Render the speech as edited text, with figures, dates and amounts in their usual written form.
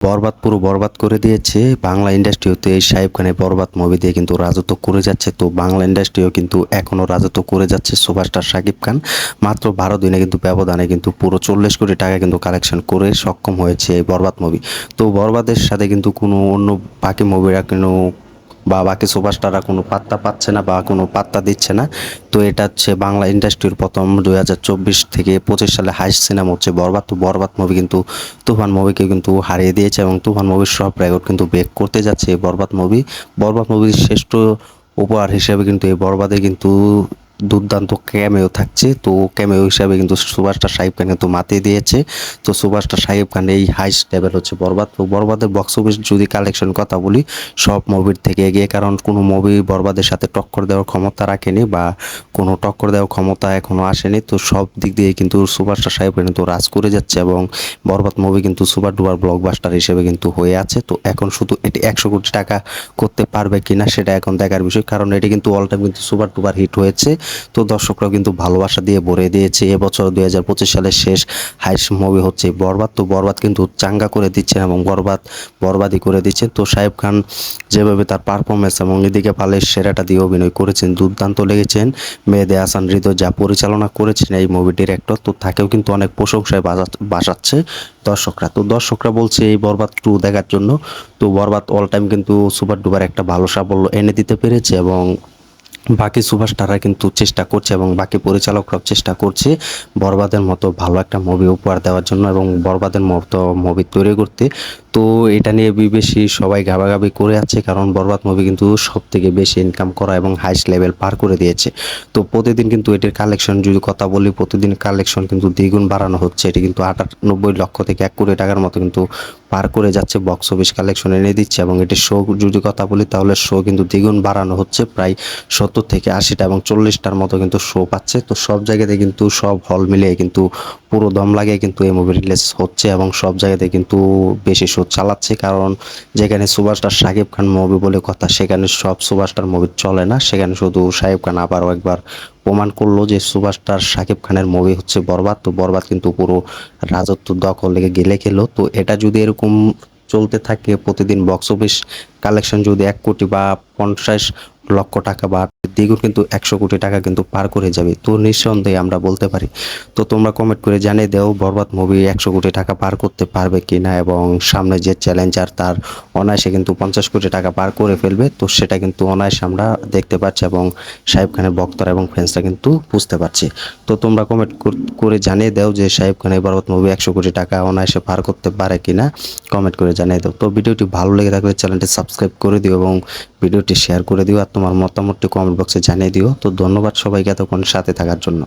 বরবাদ পুরো বরবাদ করে দিয়েছে বাংলা ইন্ডাস্ট্রিতে। এই শাহিব খানের বরবাদ মুভি দিয়ে কিন্তু রাজত্ব করে যাচ্ছে। তো বাংলা ইন্ডাস্ট্রিও কিন্তু এখনও রাজত্ব করে যাচ্ছে সুপারস্টার শাকিব খান। মাত্র 12 দিনে কিন্তু ব্যবধানে কিন্তু পুরো 40 কোটি টাকা কিন্তু কালেকশন করে সক্ষম হয়েছে এই বরবাদ মুভি। তো বরবাদের সাথে কিন্তু কোনো অন্য বাকি মুভিরা কোনো বা বাকি সুপারস্টাররা কোনো পাত্তা পাচ্ছে না বা কোনো পাত্তা দিচ্ছে না। তো এটা হচ্ছে বাংলা ইন্ডাস্ট্রির প্রথম 2024 থেকে 25 সালে হাইস্ট সিনেমা হচ্ছে বরবাদ। তো বরবাদ মুভি কিন্তু তুফান মুভিকে কিন্তু হারিয়ে দিয়েছে এবং তুফান মুভির সব রেকর্ড কিন্তু ব্রেক করতে যাচ্ছে এই বরবাদ মুভি। বরবাদ মুভির শ্রেষ্ঠ উপহার হিসেবে কিন্তু এই বরবাদে কিন্তু দুর্দান্ত ক্যামেও থাকছে। তো ক্যামেও হিসাবে কিন্তু সুপারস্টার শাকিব খান কিন্তু মাতিয়ে দিয়েছে। তো সুপারস্টার শাকিব খান এই হাইস্ট লেভেল হচ্ছে বরবাদ। তো বরবাদের বক্স অফিস যদি কালেকশন কথা বলি, সব মুভির থেকে এগিয়ে, কারণ কোনো মুভি বরবাদের সাথে টক্কর দেওয়ার ক্ষমতা রাখেনি বা কোনো টক্কর দেওয়ার ক্ষমতা এখনও আসেনি। তো সব দিক দিয়ে কিন্তু সুপারস্টার শাকিব খান কিন্তু রাজ করে যাচ্ছে এবং বরবাদ মুভি কিন্তু সুপার ডুপার ব্লকবাস্টার হিসেবে কিন্তু হয়ে আছে। তো এখন শুধু এটি 100 কোটি টাকা করতে পারবে কিনা সেটা এখন দেখার বিষয়, কারণ এটি কিন্তু অল টাইম কিন্তু সুপার ডুপার হিট হয়েছে। তো দর্শকরাও কিন্তু ভালোবাসা দিয়ে ভরে দিয়েছে। এবছর 2025 সালের শেষ হাইস্ট মুভি হচ্ছে বরবাদ। তো বরবাদ কিন্তু চাঙ্গা করে দিচ্ছেন এবং বরবাদই করে দিচ্ছেন। তো শাকিব খান যেভাবে তার পারফরমেন্স এবং এদিকে পালের সেরাটা দিয়ে অভিনয় করেছেন, দুর্দান্ত লেগেছেন। মেহেদী হাসান হৃদয় যা পরিচালনা করেছেন এই মুভি ডিরেক্টর, তো তাকেও কিন্তু অনেক প্রশংসায় বাসাচ্ছে দর্শকরা। তো দর্শকরা বলছে এই বরবাদ 2 দেখার জন্য। তো বরবাদ অল টাইম কিন্তু সুপার ডুপার একটা ভালো সাফল্য এনে দিতে পেরেছে এবং বাকি সুপারস্টাররা কিন্তু চেষ্টা করছে এবং বাকি পরিচালকরাও চেষ্টা করছে বরবাদের মতো ভালো একটা মুভি উপহার দেওয়ার জন্য এবং বরবাদের মতো মুভি তৈরি করতে। তো এটা নিয়ে বেশি সবাই গাবাগাবি করে আছে, কারণ বরবাদ মুভি কিন্তু সব থেকে বেশি ইনকাম করা এবং হাইস্ট লেভেল পার করে দিয়েছে। তো প্রতিদিন কিন্তু এটির কালেকশন যদি কথা বলি, প্রতিদিন কালেকশন কিন্তু দ্বিগুণ বাড়ানো হচ্ছে। এটি কিন্তু 98 লক্ষ থেকে 1 কোটি টাকার মতো কিন্তু পার করে যাচ্ছে, বক্স অফিস কালেকশন এনে দিচ্ছে। এবং এটির শো যদি কথা বলি তাহলে শো কিন্তু দ্বিগুণ বাড়ানো হচ্ছে, প্রায় 70 থেকে 80টা এবং 40টার মতো কিন্তু শো পাচ্ছে। তো সব জায়গাতে কিন্তু সব হল মিলিয়ে কিন্তু পুরো দম লাগিয়ে কিন্তু এই মুভি রিলিজ হচ্ছে এবং সব জায়গাতে কিন্তু বেশি শো চালাচ্ছে, কারণ যেখানে সুপারস্টার শাকিব খান মুভি বলে কথা সেখানে সব সুপারস্টার মুভি চলে না। সেখানে শুধু শাকিব খান আবারও একবার প্রমাণ করলো যে সুপারস্টার শাকিব খানের মুভি হচ্ছে বরবাদ। তো বরবাদ কিন্তু পুরো রাজত্ব দখল লেগে গেলে খেলো। তো এটা যদি এরকম চলতে থাকে, প্রতিদিন বক্স অফিস কালেকশন যদি 1 কোটি বা 50 লক্ষ টাকা বা দ্বিগুণ কিন্তু 100 কোটি টাকা কিন্তু পার করে যাবে, তো নিঃসন্দেহে আমরা বলতে পারি। তো তোমরা কমেন্ট করে জানিয়ে দাও বরবাদ মুভি 100 কোটি টাকা পার করতে পারবে কিনা এবং সামনে যে চ্যালেঞ্জার তার অনায়াসে কিন্তু 50 কোটি টাকা পার করে ফেলবে। তো সেটা কিন্তু অনায়াসে আমরা দেখতে পাচ্ছি এবং শাকিব খানের ভক্তরা এবং ফ্যান্সরা কিন্তু বুঝতে পারছে। তো তোমরা কমেন্ট করে জানিয়ে দাও যে শাকিব খানের বরবাদ মুভি 100 কোটি টাকা অনায়াসে পার করতে পারে কিনা, কমেন্ট করে জানিয়ে দাও। তো ভিডিওটি ভালো লেগে থাকলে চ্যানেলটি সাবস্ক্রাইব করে দিও এবং ভিডিওটি শেয়ার করে দিও আর তোমার মতামতটি কমেন্ট বক্সে জানিয়ে দিও। তো ধন্যবাদ সবাইকে এতক্ষণ সাথে থাকার জন্য।